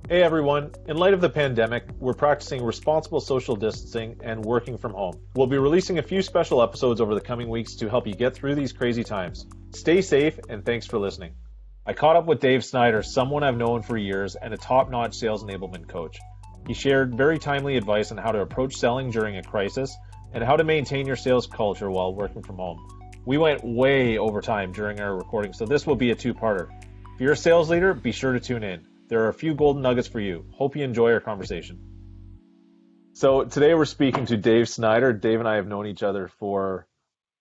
Hey everyone, in light of the pandemic, we're practicing responsible social distancing and working from home. We'll be releasing a few special episodes over the coming weeks to help you get through these crazy times. Stay safe and thanks for listening. I caught up with Dave Snyder, someone I've known for years and a top-notch sales enablement coach. He shared very timely advice on how to approach selling during a crisis and how to maintain your sales culture while working from home. We went way over time during our recording, so this will be a two-parter. If you're a sales leader, be sure to tune in. There are a few golden nuggets for you. Hope you enjoy our conversation. So today we're speaking to Dave Snyder. Dave and I have known each other for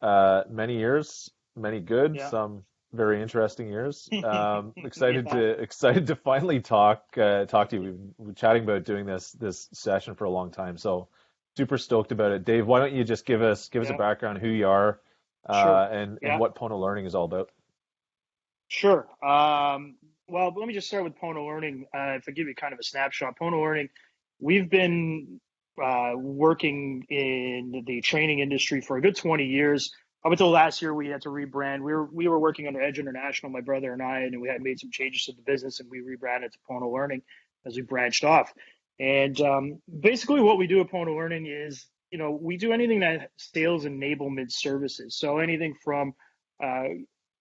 many years, many good, Yeah. some very interesting years. Yeah. Excited to finally talk to you. We've been chatting about doing this session for a long time, so super stoked about it. Dave, why don't you just give us a Yeah. background, who you are, Sure. and Yeah. what Pono Learning is all about. Sure. Well, let me just start with Pono Learning. If I give you kind of a snapshot, Pono Learning, we've been working in the training industry for a good 20 years. Up until last year, we had to rebrand. We were working under Edge International, my brother and I, and we had made some changes to the business, and we rebranded to Pono Learning as we branched off. And basically, what we do at Pono Learning is, we do anything that sales enablement services. So anything from uh,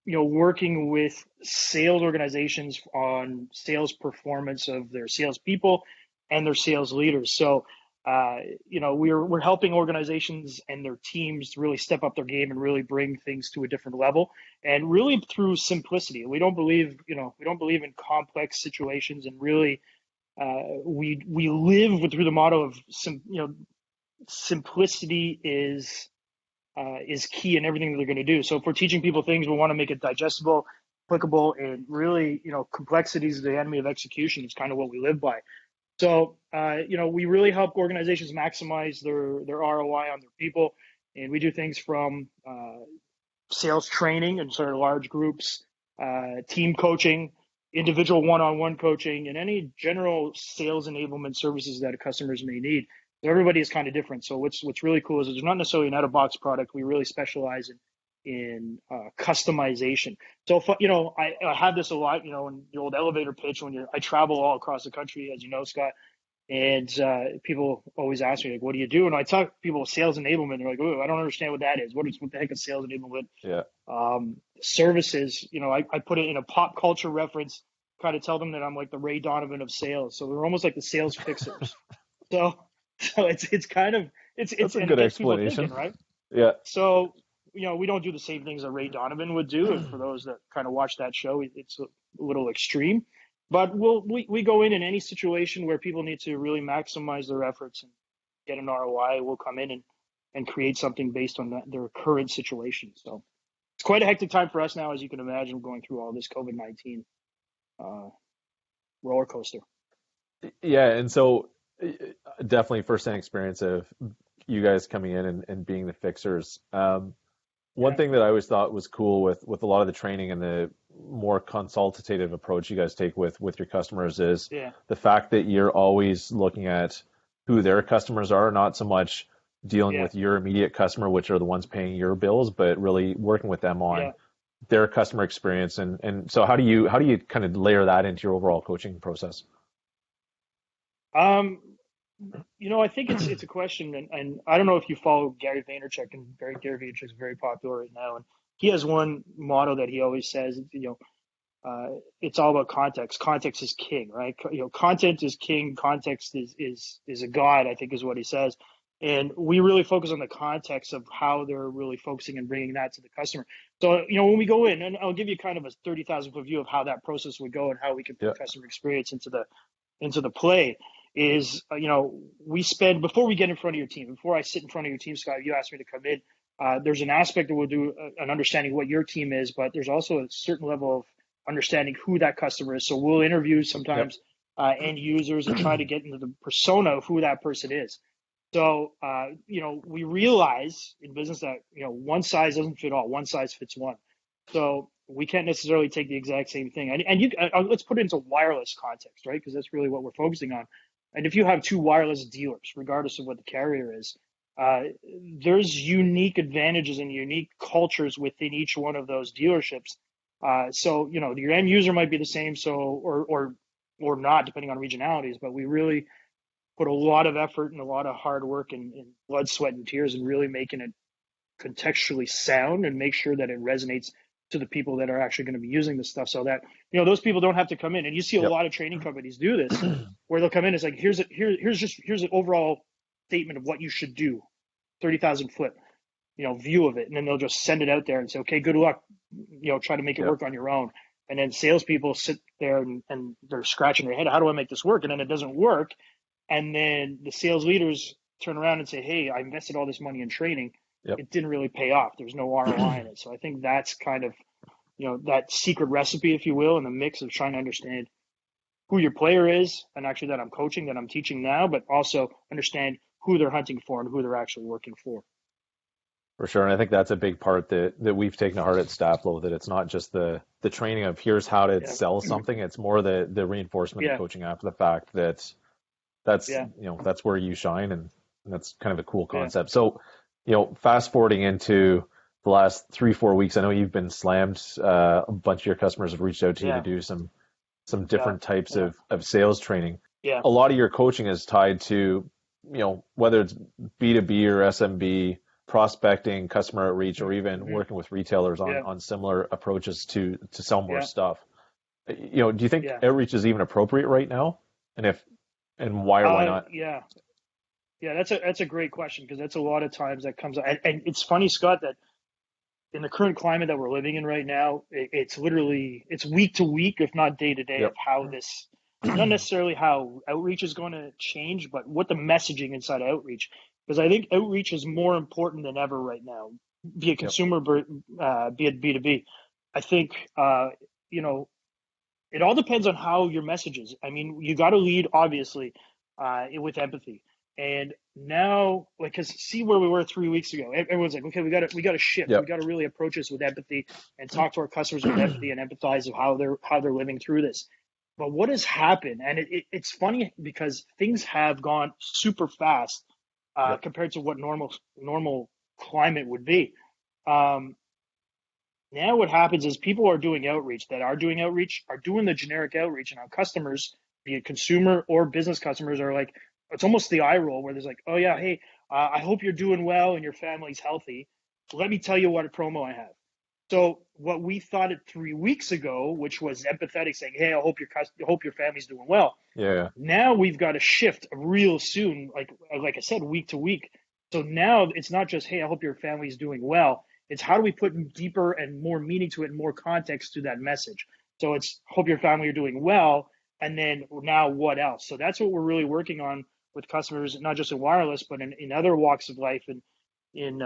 working with sales organizations on sales performance of their salespeople and their sales leaders. So, we're helping organizations and their teams to really step up their game and really bring things to a different level, and really through simplicity. We don't believe in complex situations, and really, we live through the motto of simplicity is key in everything that they're going to do. So if we're teaching people things, we want to make it digestible, applicable, and really, complexity is the enemy of execution. It's kind of what we live by. So, we really help organizations maximize their ROI on their people, and we do things from sales training and sort of large groups, team coaching, individual one-on-one coaching, and any general sales enablement services that customers may need. So everybody is kind of different. So what's really cool is there's not necessarily an out-of-box product. We really specialize in customization. So I have this a lot. In the old elevator pitch when I travel all across the country, as you know, Scott. And people always ask me, like, what do you do? And I talk to people with sales enablement. They're like, oh, I don't understand what that is. What the heck is sales enablement? Yeah. Services, I put it in a pop culture reference, kind of tell them that I'm like the Ray Donovan of sales. So they're almost like the sales fixers. So, so it's kind of, That's a and it good gets people thinking, explanation. right? Yeah. So, we don't do the same things that Ray Donovan would do. And for those that kind of watch that show, it's a little extreme. But we go in any situation where people need to really maximize their efforts and get an ROI. We'll come in and create something based on their current situation. So it's quite a hectic time for us now, as you can imagine, going through all this COVID-19 uh, roller coaster. Yeah, and so definitely first-hand experience of you guys coming in and being the fixers. One Yeah, thing that I always thought was cool with a lot of the training and the more consultative approach you guys take with your customers is yeah, the fact that you're always looking at who their customers are, not so much dealing yeah, with your immediate customer, which are the ones paying your bills, but really working with them on yeah. their customer experience. And so how do you kind of layer that into your overall coaching process? Um, I think it's a question, and I don't know if you follow Gary Vaynerchuk, and Gary Vaynerchuk is very popular right now, and he has one motto that he always says, it's all about context. Context is king, right? Content is king. Context is a god, I think, is what he says. And we really focus on the context of how they're really focusing and bringing that to the customer. So, when we go in, and I'll give you kind of a 30,000 foot view of how that process would go and how we can Yeah. put customer experience into the play is, we spend, before we get in front of your team, before I sit in front of your team, Scott, you asked me to come in. There's an aspect that we'll do an understanding what your team is, but there's also a certain level of understanding who that customer is. So we'll interview Yep. sometimes end users and try to get into the persona of who that person is. So, we realize in business that, one size doesn't fit all, one size fits one. So we can't necessarily take the exact same thing. Let's put it into wireless context, right? Because that's really what we're focusing on. And if you have two wireless dealers, regardless of what the carrier is, uh, there's unique advantages and unique cultures within each one of those dealerships. So, your end user might be the same. So, or or not, depending on regionalities. But we really put a lot of effort and a lot of hard work and blood, sweat, and tears, and really making it contextually sound and make sure that it resonates to the people that are actually going to be using this stuff, so that those people don't have to come in. And you see a Yep. lot of training companies do this, where they'll come in. It's like, here's an overall statement of what you should do, 30,000 foot view of it, and then they'll just send it out there and say, okay, good luck, try to make it Yep. work on your own. And then salespeople sit there and they're scratching their head, how do I make this work? And then it doesn't work. And then the sales leaders turn around and say, hey, I invested all this money in training. Yep. It didn't really pay off. There's no ROI in it. So I think that's kind of, that secret recipe, if you will, in the mix of trying to understand who your player is, and actually that I'm coaching, that I'm teaching now, but also understand who they're hunting for and who they're actually working for. For sure. And I think that's a big part that we've taken to heart at Statflo, that it's not just the training of here's how to sell something. It's more the reinforcement and coaching after the fact that's that's where you shine, and that's kind of a cool concept. So, fast forwarding into the last 3-4 weeks, I know you've been slammed. A bunch of your customers have reached out to you to do some different types of sales training. Yeah. A lot of your coaching is tied to, whether it's B2B or SMB, prospecting, customer outreach, or even working with retailers on similar approaches to sell more stuff. Do you think outreach is even appropriate right now? And why or why not? Yeah, that's a great question, because that's a lot of times that comes up. And it's funny, Scott, that in the current climate that we're living in right now, it's week to week, if not day to day, of how this, not necessarily how outreach is going to change, but what the messaging inside outreach. Because I think outreach is more important than ever right now, be it consumer, be it B2B. I think, it all depends on how your message is. I mean, you got to lead, obviously, with empathy. And now, because see where we were 3 weeks ago, everyone's like, okay, we got to shift. We got to really approach this with empathy and talk to our customers with empathy and empathize of how they're living through this. But what has happened, and it's funny because things have gone super fast compared to what normal climate would be. Now what happens is people are doing outreach, are doing the generic outreach, and our customers, be it consumer or business customers, are like, it's almost the eye roll, where there's like, oh yeah, hey, I hope you're doing well and your family's healthy. Let me tell you what a promo I have. So what we thought it 3 weeks ago, which was empathetic, saying, hey, I hope your family's doing well. Yeah. Now we've got to shift real soon, like I said, week to week. So now it's not just, hey, I hope your family's doing well. It's how do we put deeper and more meaning to it and more context to that message. So it's hope your family are doing well, and then now what else? So that's what we're really working on with customers, not just in wireless, but in other walks of life, and in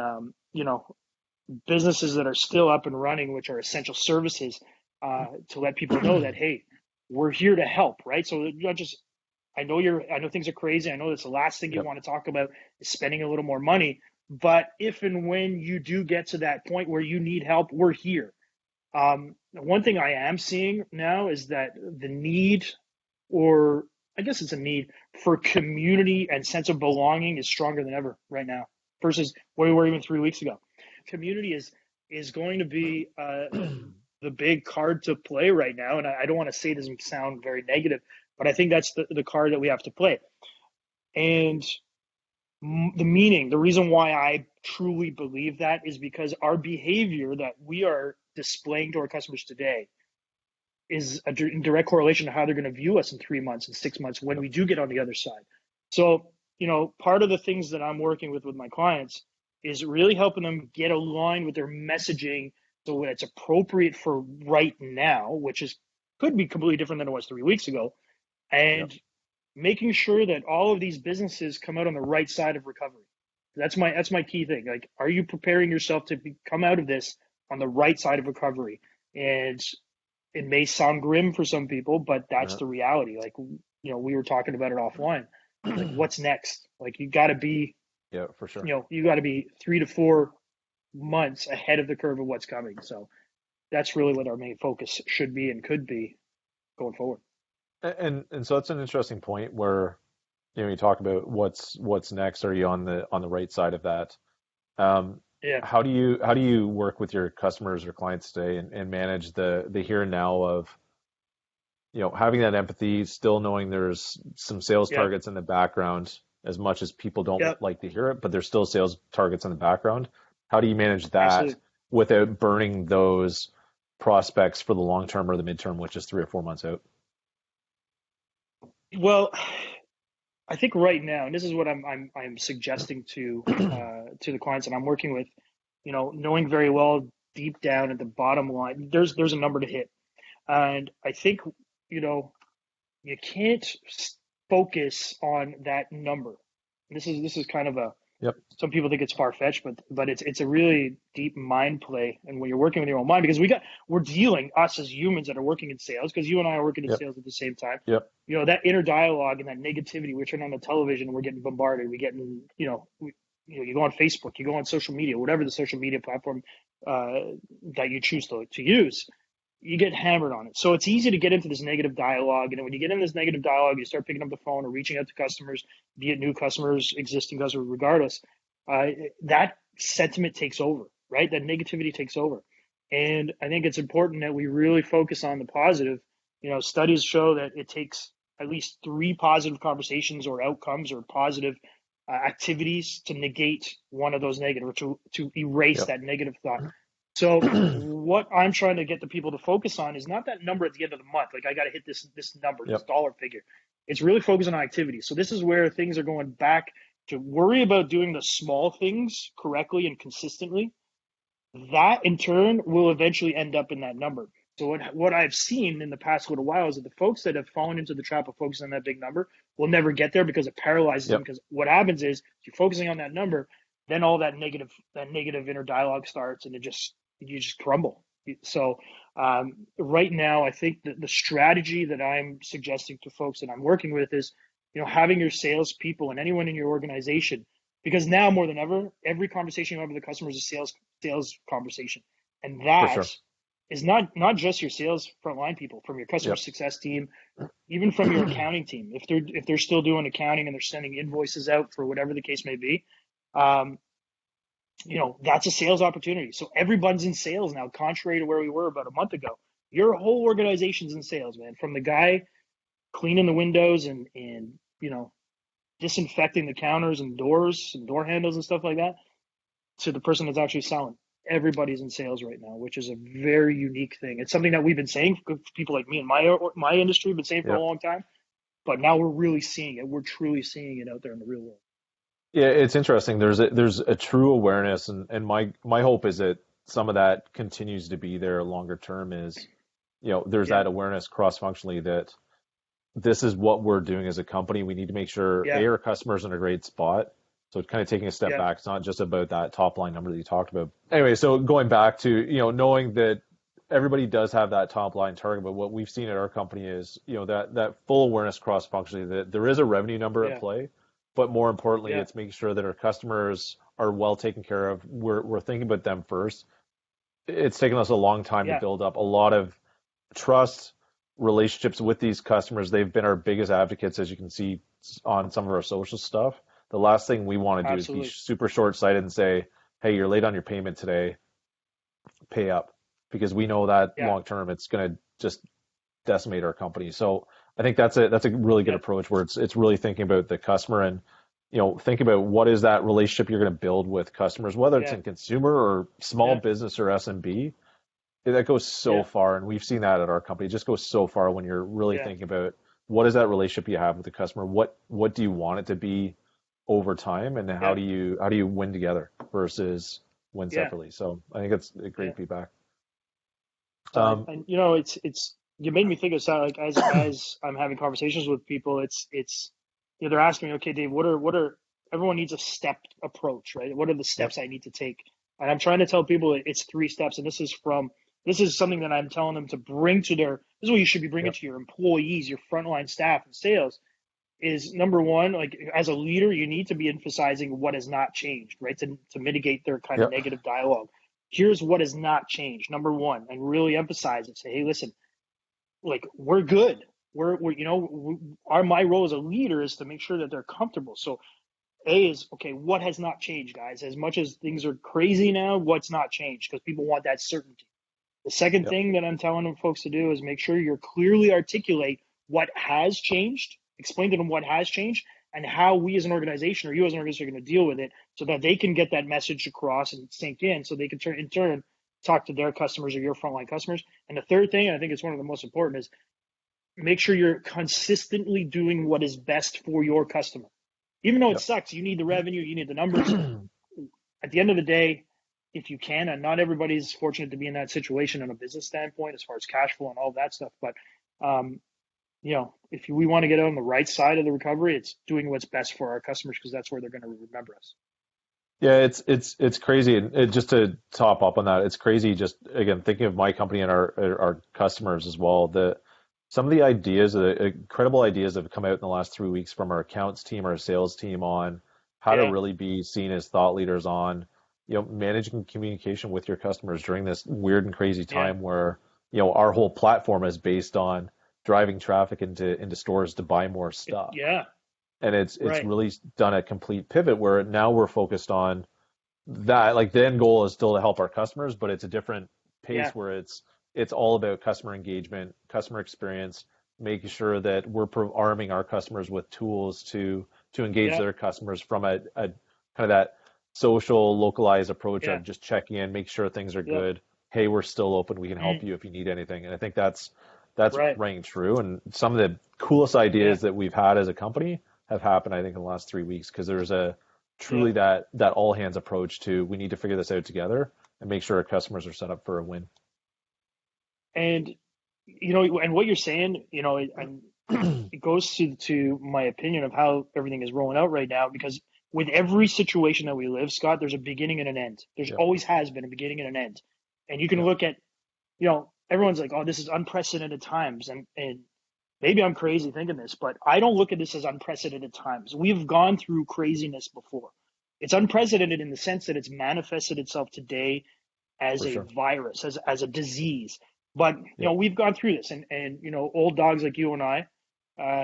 businesses that are still up and running, which are essential services, to let people know that, hey, we're here to help, right? So not just, I know things are crazy. I know that's the last thing you want to talk about is spending a little more money. But if and when you do get to that point where you need help, we're here. One thing I am seeing now is that the need, or I guess it's a need, for community and sense of belonging is stronger than ever right now versus where we were even 3 weeks ago. Community is going to be the big card to play right now. And I don't want to say it doesn't sound very negative, but I think that's the card that we have to play. And the reason why I truly believe that is because our behavior that we are displaying to our customers today is in direct correlation to how they're going to view us in 3 months and 6 months when we do get on the other side. So, part of the things that I'm working with my clients is really helping them get aligned with their messaging so it's appropriate for right now, which could be completely different than it was 3 weeks ago, and making sure that all of these businesses come out on the right side of recovery. That's my key thing. Like, are you preparing yourself to come out of this on the right side of recovery? And it may sound grim for some people, but that's the reality. Like, we were talking about it offline. Like, what's next? Like, you got to be, for sure. You got to be 3 to 4 months ahead of the curve of what's coming. So that's really what our main focus should be and could be going forward. And so that's an interesting point where, you talk about what's next. Are you on the right side of that? How do you work with your customers or clients today and manage the here and now of, having that empathy, still knowing there's some sales Yeah, targets in the background, as much as people don't yeah, like to hear it, but there's still sales targets in the background. How do you manage that absolutely. without burning those prospects for the long term or the midterm, which is 3 or 4 months out? Well, I think right now, and this is what I'm suggesting to the clients that I'm working with, knowing very well deep down at the bottom line, there's a number to hit, and I think you know you can't focus on that number. This is kind of a Yep. some people think it's far fetched, but it's a really deep mind play, and when you're working with your own mind, because we're dealing us as humans that are working in sales, because you and I are working in Yep. sales at the same time. Yep. That inner dialogue and that negativity. We're turning on the television and we're getting bombarded. We're getting you go on Facebook, you go on social media, whatever the social media platform that you choose to use, you get hammered on it. So it's easy to get into this negative dialogue. And when you get in this negative dialogue, you start picking up the phone or reaching out to customers, be it new customers, existing customers, regardless. That sentiment takes over, right? That negativity takes over. And I think it's important that we really focus on the positive. Studies show that it takes at least 3 positive conversations or outcomes or positive activities to negate one of those negative, or to erase Yep. that negative thought. So what I'm trying to get the people to focus on is not that number at the end of the month. Like, I got to hit this number, this Yep. dollar figure. It's really focusing on activity. So this is where things are going back to worry about doing the small things correctly and consistently. That in turn will eventually end up in that number. So what I've seen in the past little while is that the folks that have fallen into the trap of focusing on that big number will never get there, because it paralyzes them. Yep. Because what happens is, if you're focusing on that number, then all that negative inner dialogue starts, and you just crumble. So right now, I think that the strategy that I'm suggesting to folks that I'm working with is, having your salespeople and anyone in your organization, because now more than ever, every conversation you have with the customer is a sales conversation, and For that sure. is not just your sales frontline people, from your customer Yep. success team, even from your accounting team. If they're still doing accounting and they're sending invoices out for whatever the case may be, um, that's a sales opportunity. So everyone's in sales now, contrary to where we were about a month ago. Your whole organization's in sales, man. From the guy cleaning the windows and disinfecting the counters and doors and door handles and stuff like that, to the person that's actually selling. Everybody's in sales right now, which is a very unique thing. It's something that we've been saying, people like me in my industry have been saying for a Yep. long time, but now we're really seeing it. We're truly seeing it out there in the real world. Yeah, it's interesting. There's a true awareness, and my hope is that some of that continues to be there longer term. Is there's Yeah, that awareness cross functionally that this is what we're doing as a company. We need to make sure yeah, our customers in a great spot. So kind of taking a step yeah, back. It's not just about that top line number that you talked about. Anyway, so going back to knowing that everybody does have that top line target, but what we've seen at our company is that full awareness cross functionally that there is a revenue number at yeah, play, but more importantly, yeah, it's making sure that our customers are well taken care of. We're thinking about them first. It's taken us a long time to yeah, build up a lot of trust relationships with these customers. They've been our biggest advocates, as you can see on some of our social stuff. The last thing we want to do is be absolutely. super short-sighted and say, "Hey, you're late on your payment today. Pay up," because we know that Yeah, long term it's going to just decimate our company. So I think that's a really good yeah, approach where it's really thinking about the customer and think about what is that relationship you're going to build with customers, whether it's yeah, in consumer or small yeah, business or SMB. That goes so yeah, far, and we've seen that at our company. It just goes so far when you're really yeah, thinking about what is that relationship you have with the customer, what do you want it to be over time, and yeah, how do you win together versus win yeah, separately. So I think it's a yeah. great feedback. Um, And it's you made me think of something, like, as I'm having conversations with people, it's they're asking me, okay, Dave, what are everyone needs a stepped approach, right? What are the yep, steps I need to take? And I'm trying to tell people it's 3 steps, and this is something that I'm telling them to bring to their. This is what you should be bringing yep, to your employees, your frontline staff and sales. Is number one, like, as a leader, you need to be emphasizing what has not changed, right? To mitigate their kind of yep, negative dialogue. Here's what has not changed, number one, and really emphasize it. Say, hey, listen, like, we're good. My role as a leader is to make sure that they're comfortable. So A is, okay, what has not changed, guys? As much as things are crazy now, what's not changed? Because people want that certainty. The second Yep. thing that I'm telling folks to do is make sure you're clearly articulate what has changed, explain to them what has changed, and how we as an organization or you as an organization are going to deal with it so that they can get that message across and sink in so they can in turn talk to their customers or your frontline customers. And the third thing, I think it's one of the most important, is make sure you're consistently doing what is best for your customer. Even though it Yep. sucks, you need the revenue, you need the numbers. At the end of the day, if you can, and not everybody's fortunate to be in that situation on a business standpoint as far as cash flow and all that stuff, but if we want to get on the right side of the recovery, it's doing what's best for our customers because that's where they're going to remember us. Yeah, it's crazy, and just to top up on that, it's crazy. Just again, thinking of my company and our customers as well. Some of the ideas, the incredible ideas that have come out in the last 3 weeks from our accounts team, our sales team on how to Yeah, really be seen as thought leaders on, managing communication with your customers during this weird and crazy yeah, time where, our whole platform is based on driving traffic into stores to buy more stuff. yeah, And it's right, really done a complete pivot where now we're focused on that. Like the end goal is still to help our customers, but it's a different yeah, pace where it's all about customer engagement, customer experience, making sure that we're arming our customers with tools to engage yeah, their customers from a kind of that social localized approach yeah, of just checking in, make sure things are yeah, good. Hey, we're still open. We can help mm, you if you need anything. And I think that's right, ringing true. And some of the coolest yeah, ideas that we've had as a company have happened, I think, in the last 3 weeks because there's a yeah. truly that all hands approach to we need to figure this out together and make sure our customers are set up for a win. And and what you're saying, it goes to my opinion of how everything is rolling out right now. Because with every situation that we live, Scott, there's a beginning and an end. There's Yep. always has been a beginning and an end. And you can Yep. look at, everyone's like, oh, this is unprecedented times, and maybe I'm crazy thinking this, but I don't look at this as unprecedented times. We've gone through craziness before. It's unprecedented in the sense that it's manifested itself today as For a sure. virus, as a disease. But Yep. we've gone through this, and old dogs like you and I,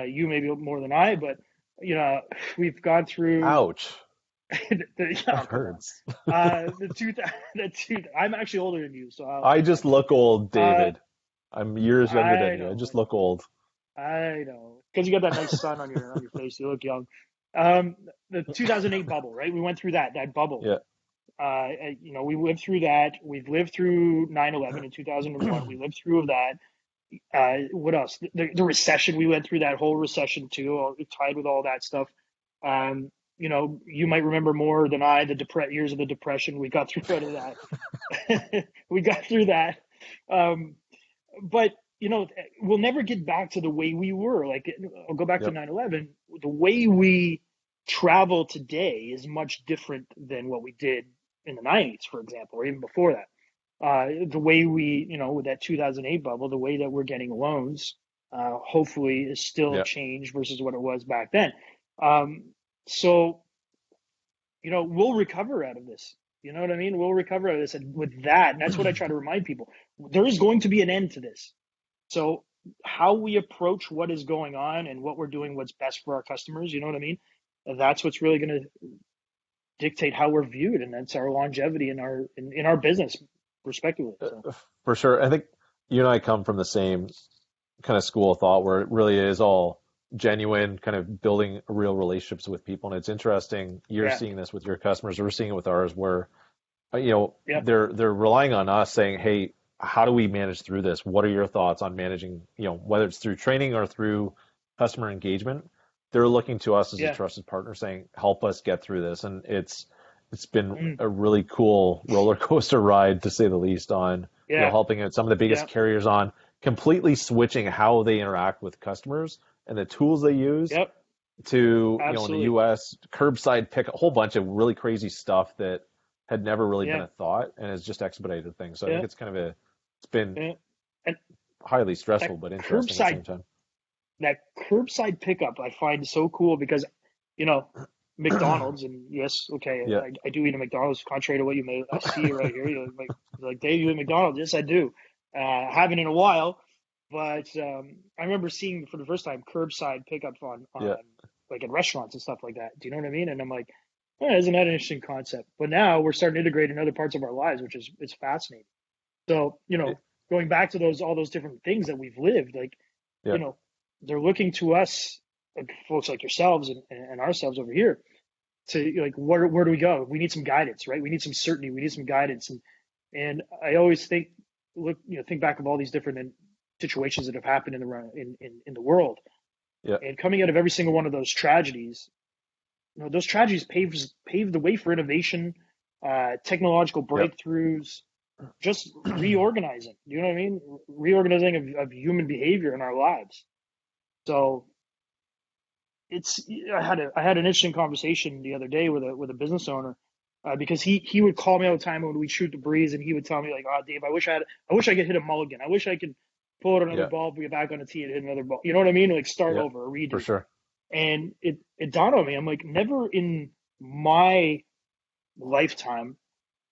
you maybe more than I, but we've gone through. Ouch. Oh, That come on. hurts. I'm actually older than you, so I I'll just back you up. look old, Uh, David. I'm years younger than I you. I know, just look old. I know, because you got that nice sun on your face. You look young. The 2008 bubble, right? We went through that bubble. Yeah. We lived through that. We've lived through 9/11 in 2001. We lived through that. What else? The recession. We went through that whole recession too, tied with all that stuff. You might remember more than I the years of the depression. We got through out of that. We got through that. Um, but we'll never get back to the way we were. Like, I'll go back to Yep. 9/11. The way we travel today is much different than what we did in the 90s, for example, or even before that. The way we, with that 2008 bubble, the way that we're getting loans, hopefully is still Yep. changed versus what it was back then. So, we'll recover out of this. You know what I mean? We'll recover out of this. And with that, and that's what I try to remind people, there is going to be an end to this. So how we approach what is going on and what we're doing, what's best for our customers, you know what I mean? That's what's really going to dictate how we're viewed, and that's our longevity in our business, respectively. So For sure. I think you and I come from the same kind of school of thought where it really is all genuine, kind of building real relationships with people. And it's interesting, you're yeah, seeing this with your customers, we're seeing it with ours, where yeah, they're relying on us saying, "Hey, how do we manage through this? What are your thoughts on managing, whether it's through training or through customer engagement?" They're looking to us as a yeah, trusted partner saying, "Help us get through this." And it's been mm, a really cool roller coaster ride to say the least on, yeah, helping out some of the biggest yeah, carriers on completely switching how they interact with customers and the tools they use yep, to, in the absolutely, US, curbside pick, a whole bunch of really crazy stuff that had never really been yeah, a thought and has just expedited things. So I think yeah, it's kind of it's been yeah. And highly that stressful, but interesting at the curbside same time. that curbside pickup I find so cool because you know McDonald's, and yes, okay, Yeah. I do eat a McDonald's, contrary to what you may see right here. You're like, Dave, you eat McDonald's? Yes, I do. Haven't in a while, but I remember seeing for the first time curbside pickup on Yeah. like in restaurants and stuff like that. Do you know what I mean? And I'm like, isn't that an interesting concept? But now we're starting to integrate in other parts of our lives, which is it's fascinating. So It, going back to all those different things that we've lived, like, Yeah. you know, they're looking to us, like folks like yourselves and ourselves over here, to like, where do we go? We need some guidance, right? We need some certainty. We need some guidance. And I always think, think back of all these different situations that have happened in the world, Yeah. and coming out of every single one of those tragedies, those tragedies paved the way for innovation, technological Yep. breakthroughs, just reorganizing. You know what I mean? Reorganizing of human behavior in our lives. So I had an interesting conversation the other day with a business owner, because he would call me all the time when we shoot the breeze, and he would tell me like, "Oh, Dave, I wish I could hit a mulligan. I wish I could pull out another ball, get back on the tee, and hit another ball. You know what I mean? Like start over, or redo." For sure. And it dawned on me. I'm like, never in my lifetime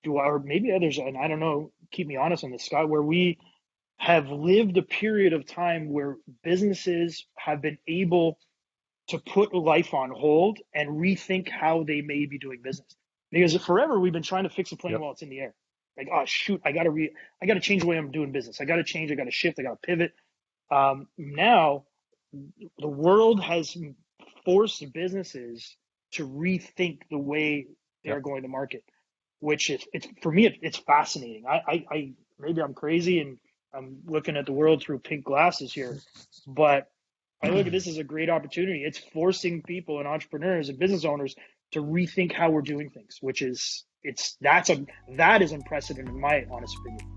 or maybe others, and I don't know, keep me honest on this, Scott, where we have lived a period of time where businesses have been able to put life on hold and rethink how they may be doing business. Because forever we've been trying to fix a plane while it's in the air. Like, oh shoot, I gotta change the way I'm doing business. I gotta change, I gotta shift, I gotta pivot. Now the world has forced businesses to rethink the way they're going to market, which is, it's for me, it's fascinating. I maybe I'm crazy and I'm looking at the world through pink glasses here, but I look at this as a great opportunity. It's forcing people and entrepreneurs and business owners to rethink how we're doing things, which is that is unprecedented in my honest opinion.